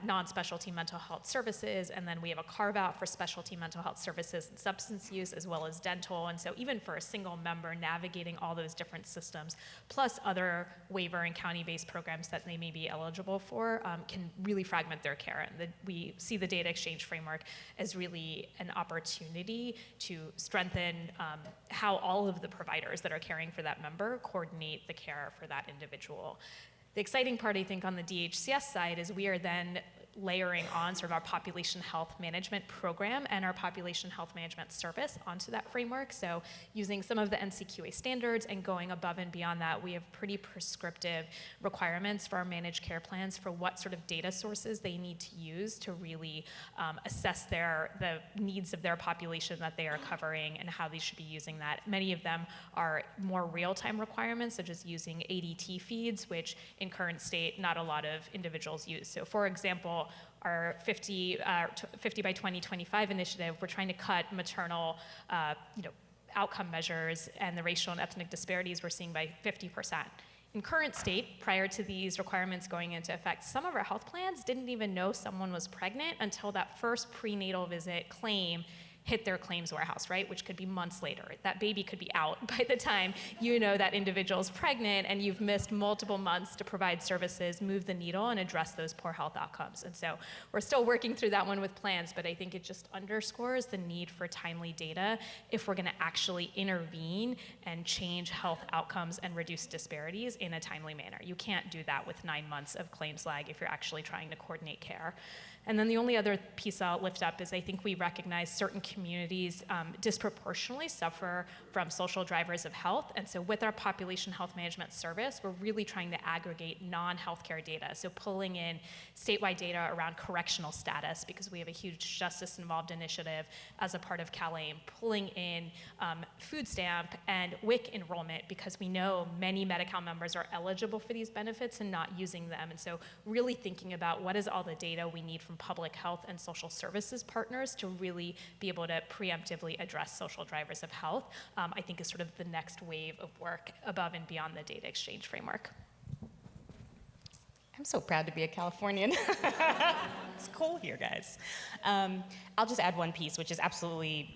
non-specialty mental health services, and then we have a carve-out for specialty mental health services and substance use, as well as dental. And so even for a single member, navigating all those different systems, plus other waiver and county-based programs that they may be eligible for, can really fragment their care. And we see the data exchange framework as really an opportunity to strengthen how all of the providers that are caring for that member coordinate the care for that individual. The exciting part, I think, on the DHCS side is we are then layering on sort of our population health management program and our population health management service onto that framework. So using some of the NCQA standards and going above and beyond that, we have pretty prescriptive requirements for our managed care plans for what sort of data sources they need to use to really assess the needs of their population that they are covering and how they should be using that. Many of them are more real-time requirements, such as using ADT feeds, which in current state, not a lot of individuals use. So for example, our 50 by 2025 initiative, we're trying to cut maternal outcome measures and the racial and ethnic disparities we're seeing by 50%. In current state, prior to these requirements going into effect, some of our health plans didn't even know someone was pregnant until that first prenatal visit claim hit their claims warehouse, right? Which could be months later. That baby could be out by the time you know that individual's pregnant and you've missed multiple months to provide services, move the needle, and address those poor health outcomes. And so we're still working through that one with plans, but I think it just underscores the need for timely data if we're gonna actually intervene and change health outcomes and reduce disparities in a timely manner. You can't do that with 9 months of claims lag if you're actually trying to coordinate care. And then the only other piece I'll lift up is I think we recognize certain communities disproportionately suffer from social drivers of health. And so with our population health management service, we're really trying to aggregate non-healthcare data. So pulling in statewide data around correctional status, because we have a huge justice involved initiative as a part of CalAIM, pulling in food stamp and WIC enrollment, because we know many Medi-Cal members are eligible for these benefits and not using them. And so really thinking about what is all the data we need from public health and social services partners to really be able to preemptively address social drivers of health, I think is sort of the next wave of work above and beyond the data exchange framework. I'm so proud to be a Californian. It's cool here, guys. I'll just add one piece, which is absolutely,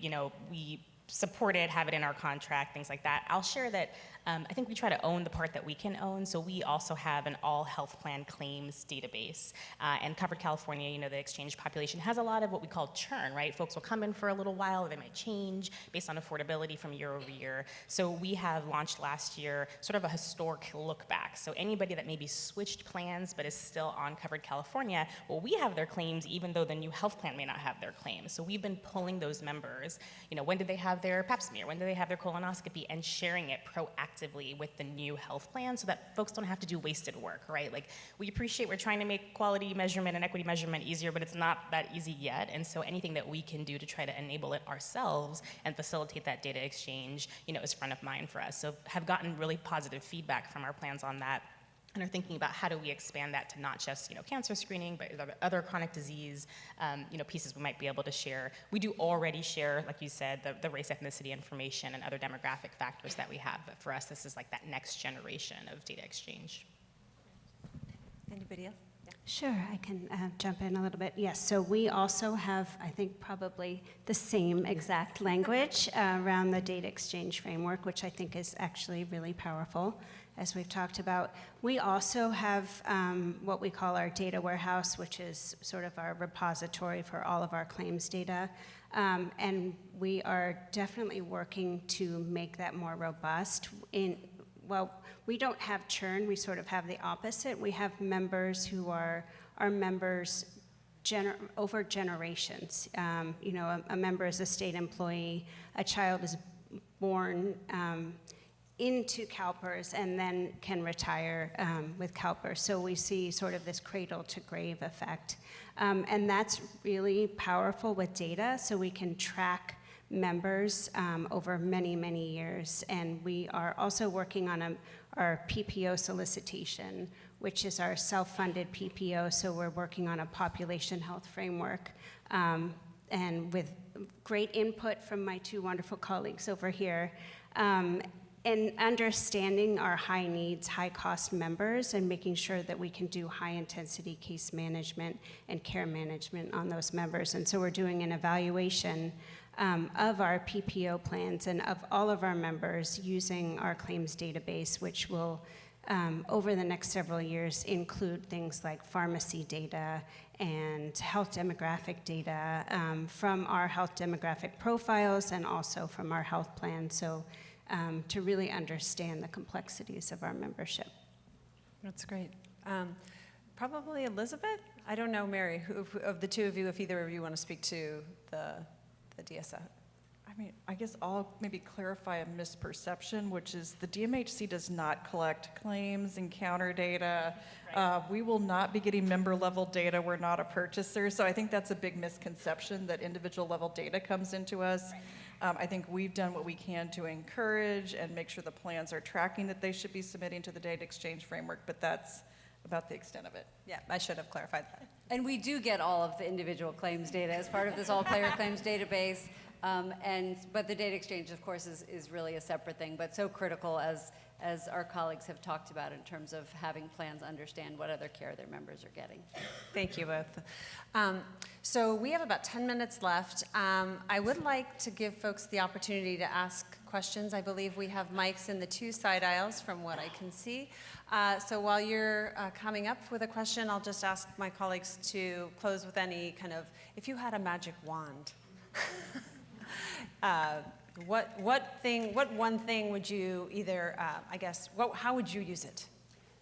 we support it, have it in our contract, things like that. I'll share that I think we try to own the part that we can own, so we also have an all health plan claims database. And Covered California, the exchange population has a lot of what we call churn, right? Folks will come in for a little while, they might change based on affordability from year over year. So we have launched last year sort of a historic look back. So anybody that maybe switched plans but is still on Covered California, well, we have their claims even though the new health plan may not have their claims. So we've been pulling those members, when did they have their pap smear, when did they have their colonoscopy, and sharing it proactively with the new health plan so that folks don't have to do wasted work, right? Like, we appreciate we're trying to make quality measurement and equity measurement easier, but it's not that easy yet. And so anything that we can do to try to enable it ourselves and facilitate that data exchange, is front of mind for us. So have gotten really positive feedback from our plans on that, and are thinking about how do we expand that to not just cancer screening, but other chronic disease pieces we might be able to share. We do already share, like you said, the race, ethnicity information and other demographic factors that we have. But for us, this is like that next generation of data exchange. Anybody else? Sure, I can jump in a little bit. Yes, so we also have, I think, probably the same exact language around the data exchange framework, which I think is actually really powerful, as we've talked about. We also have what we call our data warehouse, which is sort of our repository for all of our claims data. And we are definitely working to make that more robust. Well, we don't have churn, we sort of have the opposite. We have members who are members over generations. You know, a member is a state employee, a child is born into CalPERS and then can retire with CalPERS. So we see sort of this cradle to grave effect. And that's really powerful with data, so we can track members over many, many years. And we are also working on our PPO solicitation, which is our self-funded PPO, so we're working on a population health framework. And with great input from my two wonderful colleagues over here. And understanding our high needs, high cost members and making sure that we can do high intensity case management and care management on those members. And so we're doing an evaluation of our PPO plans and of all of our members using our claims database, which will, over the next several years, include things like pharmacy data and health demographic data from our health demographic profiles and also from our health plan. So to really understand the complexities of our membership. That's great. Probably Elizabeth? I don't know, Mary, who of the two of you, if either of you want to speak to the DSA. I mean, I guess I'll maybe clarify a misperception, which is the DMHC does not collect claims and counter data. Right. We will not be getting member level data. We're not a purchaser. So I think that's a big misconception that individual level data comes into us. Right. I think we've done what we can to encourage and make sure the plans are tracking that they should be submitting to the data exchange framework, but that's about the extent of it. Yeah, I should have clarified that. And we do get all of the individual claims data as part of this all-player claims database. But the data exchange, of course, is really a separate thing, but so critical as our colleagues have talked about in terms of having plans understand what other care their members are getting. Thank you both. So we have about 10 minutes left. I would like to give folks the opportunity to ask questions. I believe we have mics in the two side aisles from what I can see. So while you're coming up with a question, I'll just ask my colleagues to close with any kind of, if you had a magic wand, what one thing would you either, how would you use it?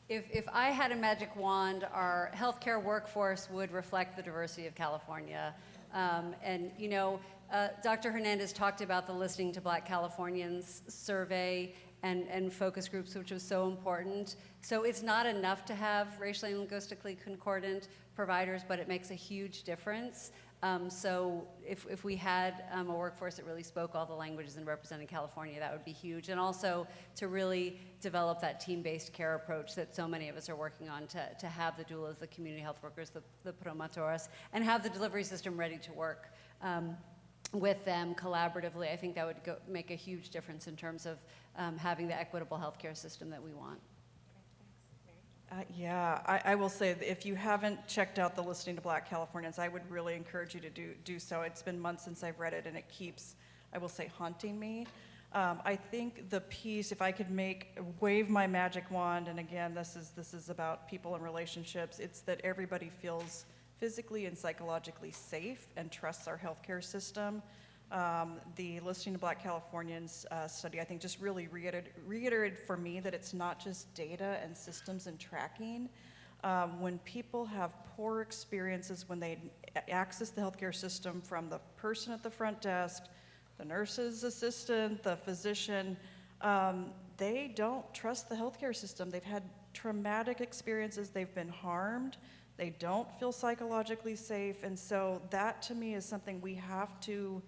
If I had a magic wand, our healthcare workforce would reflect the diversity of California. And you know, Dr. Hernandez talked about the Listening to Black Californians survey and focus groups, which was so important. So it's not enough to have racially and linguistically concordant providers, but it makes a huge difference. So if we had a workforce that really spoke all the languages and represented California, that would be huge. And also to really develop that team-based care approach that so many of us are working on to have the doulas, the community health workers, the promotores, and have the delivery system ready to work with them collaboratively. I think that would make a huge difference in terms of having the equitable healthcare system that we want. I will say that if you haven't checked out the Listening to Black Californians, I would really encourage you to do so. It's been months since I've read it, and it keeps, I will say, haunting me. I think the piece, if I could wave my magic wand, and again, this is about people and relationships, it's that everybody feels physically and psychologically safe and trusts our healthcare system. The Listening to Black Californians study, I think, just really reiterated for me that it's not just data and systems and tracking. When people have poor experiences when they access the healthcare system from the person at the front desk, the nurse's assistant, the physician, they don't trust the healthcare system. They've had traumatic experiences, they've been harmed, they don't feel psychologically safe, and so that to me is something we have to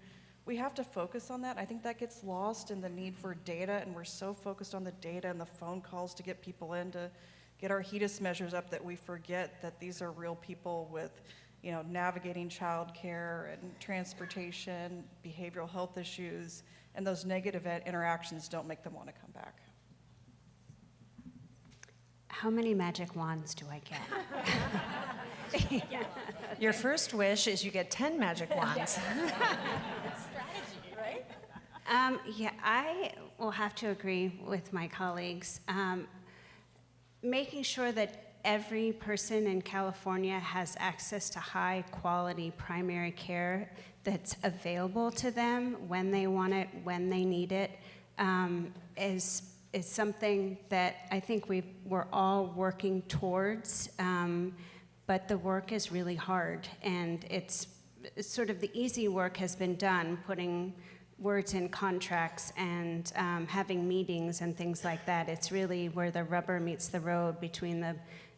focus on that. I think that gets lost in the need for data, and we're so focused on the data and the phone calls to get people in to get our HEDIS measures up that we forget that these are real people with, you know, navigating childcare and transportation, behavioral health issues, and those negative interactions don't make them want to come back. How many magic wands do I get? Your first wish is you get 10 magic wands. Yeah, I will have to agree with my colleagues. Making sure that every person in California has access to high-quality primary care that's available to them when they want it, when they need it, is something that I think we're all working towards. But the work is really hard, and it's sort of the easy work has been done, putting words in contracts and having meetings and things like that. It's really where the rubber meets the road between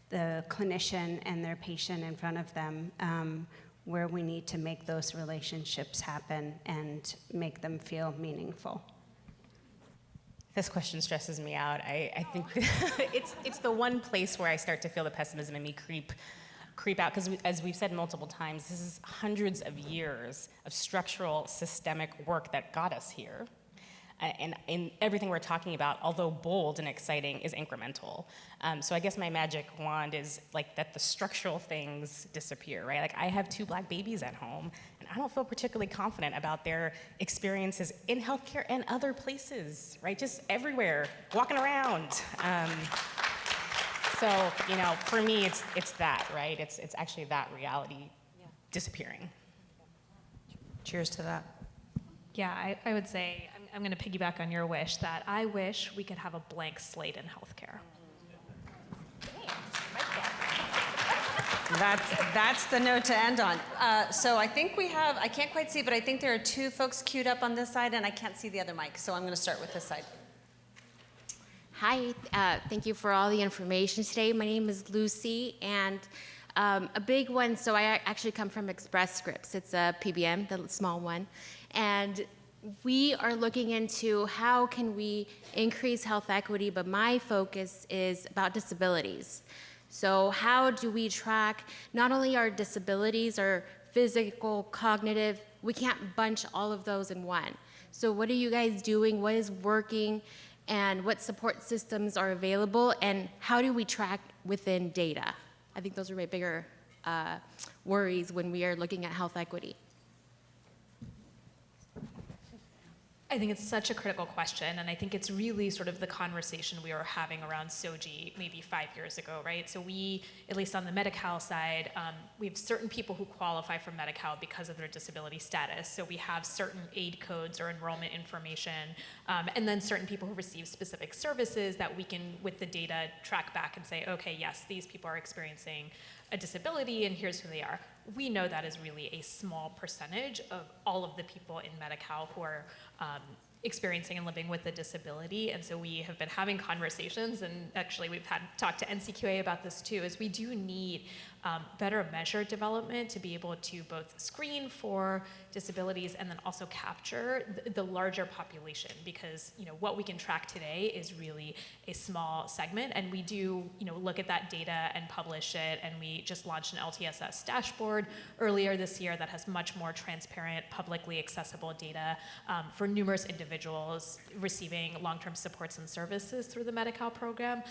the clinician and their patient in front of them, where we need to make those relationships happen and make them feel meaningful. This question stresses me out. I think it's the one place where I start to feel the pessimism in me creep out, because as we've said multiple times, this is hundreds of years of structural systemic work that got us here. And everything we're talking about, although bold and exciting, is incremental. So I guess my magic wand is like that the structural things disappear, right? Like I have 2 Black babies at home, and I don't feel particularly confident about their experiences in healthcare and other places, right? Just everywhere, walking around. So, for me, it's that, right? It's actually that reality disappearing. Cheers to that. Yeah, I would say, I'm going to piggyback on your wish, that I wish we could have a blank slate in healthcare. That's the note to end on. So I think we have, I can't quite see, but I think there are 2 folks queued up on this side, and I can't see the other mic, so I'm going to start with this side. Hi, thank you for all the information today. My name is Lucy, and a big one, so I actually come from Express Scripts. It's a PBM, the small one, and we are looking into how can we increase health equity, but my focus is about disabilities. So how do we track not only our disabilities, our physical, cognitive, we can't bunch all of those in one. So what are you guys doing? What is working? And what support systems are available, and how do we track within data? I think those are my bigger worries when we are looking at health equity. I think it's such a critical question, and I think it's really sort of the conversation we were having around SOGI maybe 5 years ago, right? So we, at least on the Medi-Cal side, we have certain people who qualify for Medi-Cal because of their disability status. So we have certain aid codes or enrollment information, and then certain people who receive specific services that we can, with the data, track back and say, okay, yes, these people are experiencing a disability, and here's who they are. We know that is really a small percentage of all of the people in Medi-Cal who are experiencing and living with a disability. And so we have been having conversations, and actually we've had talked to NCQA about this too, is we do need better measure development to be able to both screen for disabilities and then also capture the larger population, because what we can track today is really a small segment, and we do look at that data and publish it, and we just launched an LTSS dashboard earlier this year that has much more transparent, publicly accessible data for numerous individuals receiving long-term supports and services through the Medi-Cal program,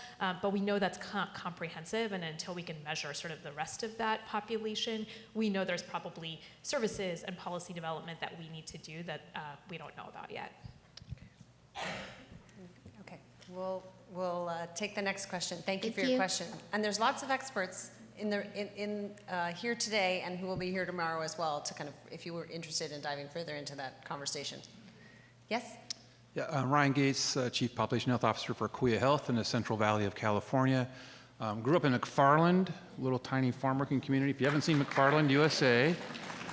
but we know that's not comprehensive, and until we can measure sort of the rest of that population, we know there's probably services and policy development that we need to do that we don't know about yet. Okay, we'll take the next question. Thank you for your question. And there's lots of experts in here today and who will be here tomorrow as well to kind of, if you were interested in diving further into that conversation. Yes? Yeah, Ryan Gates, Chief Population Health Officer for NCQA Health in the Central Valley of California. Grew up in McFarland, a little tiny farm working community. If you haven't seen McFarland, USA,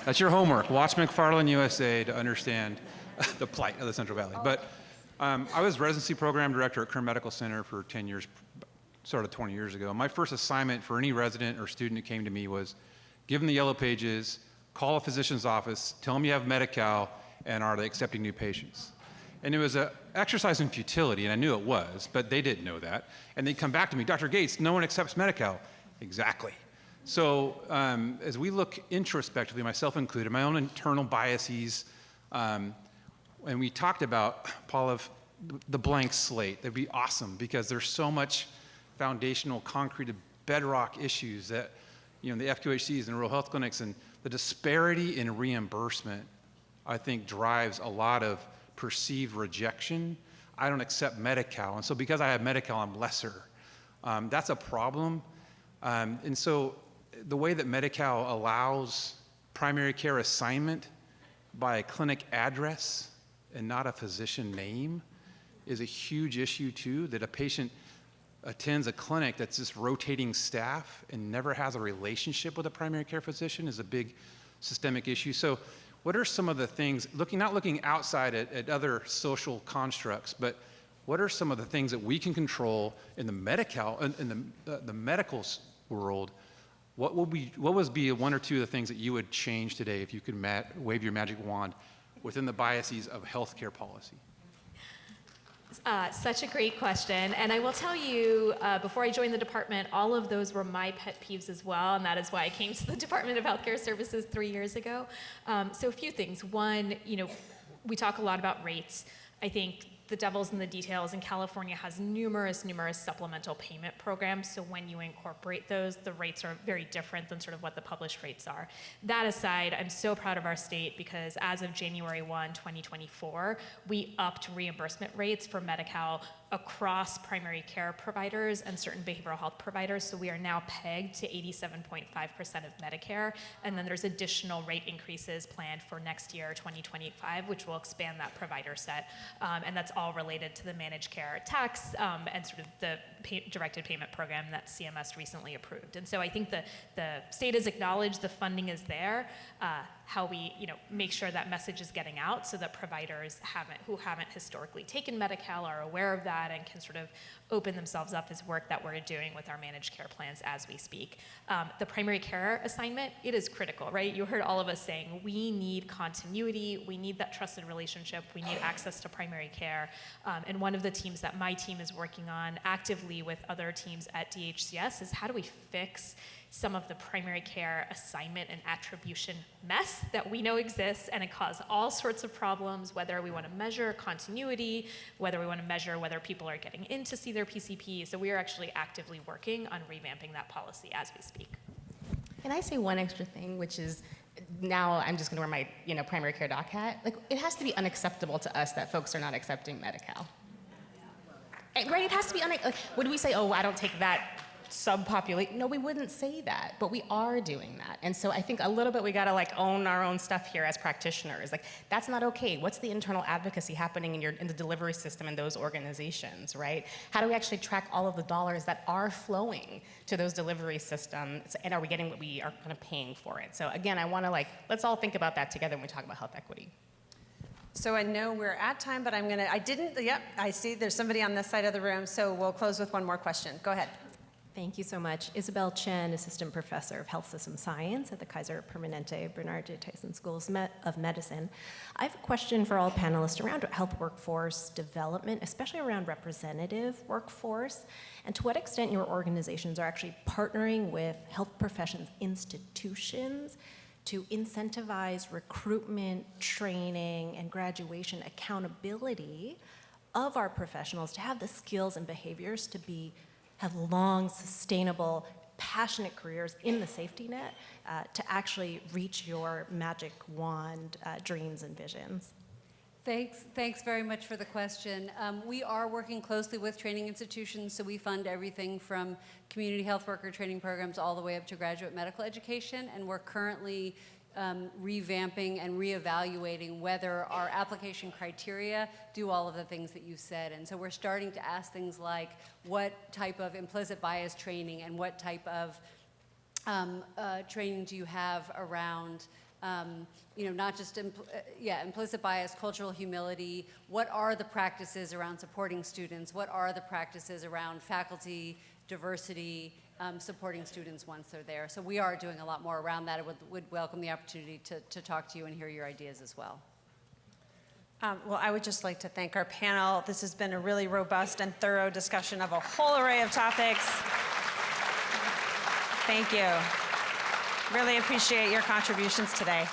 that's your homework. Watch McFarland, USA to understand the plight of the Central Valley. But I was residency program director at Kern Medical Center for 10 years, sort of 20 years ago. My first assignment for any resident or student who came to me was give them the yellow pages, call a physician's office, tell them you have Medi-Cal, and are they accepting new patients? And it was an exercise in futility, and I knew it was, but they didn't know that. And they'd come back to me, Dr. Gates, no one accepts Medi-Cal. Exactly. So as we look introspectively, myself included, my own internal biases, and we talked about, Paul, of the blank slate. That'd be awesome, because there's so much foundational, concrete, bedrock issues that you know, the FQHCs and rural health clinics, and the disparity in reimbursement, I think, drives a lot of perceived rejection. I don't accept Medi-Cal, and so because I have Medi-Cal, I'm lesser. That's a problem. And so the way that Medi-Cal allows primary care assignment by a clinic address and not a physician name is a huge issue too, that a patient attends a clinic that's just rotating staff and never has a relationship with a primary care physician is a big systemic issue. So what are some of the things, not looking outside at other social constructs, but what are some of the things that we can control in the Medi-Cal, in the medical world? What would be one or two of the things that you would change today if you could wave your magic wand within the biases of healthcare policy? Such a great question. And I will tell you, before I joined the department, all of those were my pet peeves as well. And that is why I came to the Department of Healthcare Services 3 years ago. So a few things. One, you know, we talk a lot about rates. I think the devil's in the details, and California has numerous supplemental payment programs. So when you incorporate those, the rates are very different than sort of what the published rates are. That aside, I'm so proud of our state because as of January 1, 2024, we upped reimbursement rates for Medi-Cal across primary care providers and certain behavioral health providers. So we are now pegged to 87.5% of Medicare. And then there's additional rate increases planned for next year, 2025, which will expand that provider set. And that's all related to the managed care tax and sort of the directed payment program that CMS recently approved. And so I think the state has acknowledged the funding is there. How we make sure that message is getting out so that providers who haven't historically taken Medi-Cal are aware of that and can sort of open themselves up is work that we're doing with our managed care plans as we speak. The primary care assignment, it is critical, right? You heard all of us saying we need continuity, we need that trusted relationship, we need access to primary care. And one of the teams that my team is working on actively with other teams at DHCS is how do we fix some of the primary care assignment and attribution mess that we know exists, and it causes all sorts of problems, whether we want to measure continuity, whether we want to measure whether people are getting in to see their PCP. So we are actually actively working on revamping that policy as we speak. Can I say one extra thing, which is now I'm just going to wear my primary care doc hat. Like, it has to be unacceptable to us that folks are not accepting Medi-Cal. Right? It has to be would we say, oh, I don't take that subpopulate? No, we wouldn't say that, but we are doing that. And so I think a little bit we got to own our own stuff here as practitioners. That's not okay. What's the internal advocacy happening in the delivery system in those organizations, right? How do we actually track all of the dollars that are flowing to those delivery systems, and are we getting what we are kind of paying for it? So again, I want to let's all think about that together when we talk about health equity. So I know we're at time, but I see there's somebody on this side of the room, so we'll close with one more question. Go ahead. Thank you so much. Isabel Chen, Assistant Professor of Health System Science at the Kaiser Permanente Bernard J. Tyson School of Medicine. I have a question for all panelists around health workforce development, especially around representative workforce, and to what extent your organizations are actually partnering with health professions institutions to incentivize recruitment, training, and graduation accountability of our professionals to have the skills and behaviors to have long, sustainable, passionate careers in the safety net to actually reach your magic wand dreams and visions. Thanks very much for the question. We are working closely with training institutions, so we fund everything from community health worker training programs all the way up to graduate medical education, and we're currently revamping and reevaluating whether our application criteria do all of the things that you said. And so we're starting to ask things like what type of implicit bias training and what type of training do you have around not just implicit bias, cultural humility. What are the practices around supporting students? What are the practices around faculty diversity, supporting students once they're there? So we are doing a lot more around that. I would welcome the opportunity to talk to you and hear your ideas as well. Well, I would just like to thank our panel. This has been a really robust and thorough discussion of a whole array of topics. Thank you. Really appreciate your contributions today.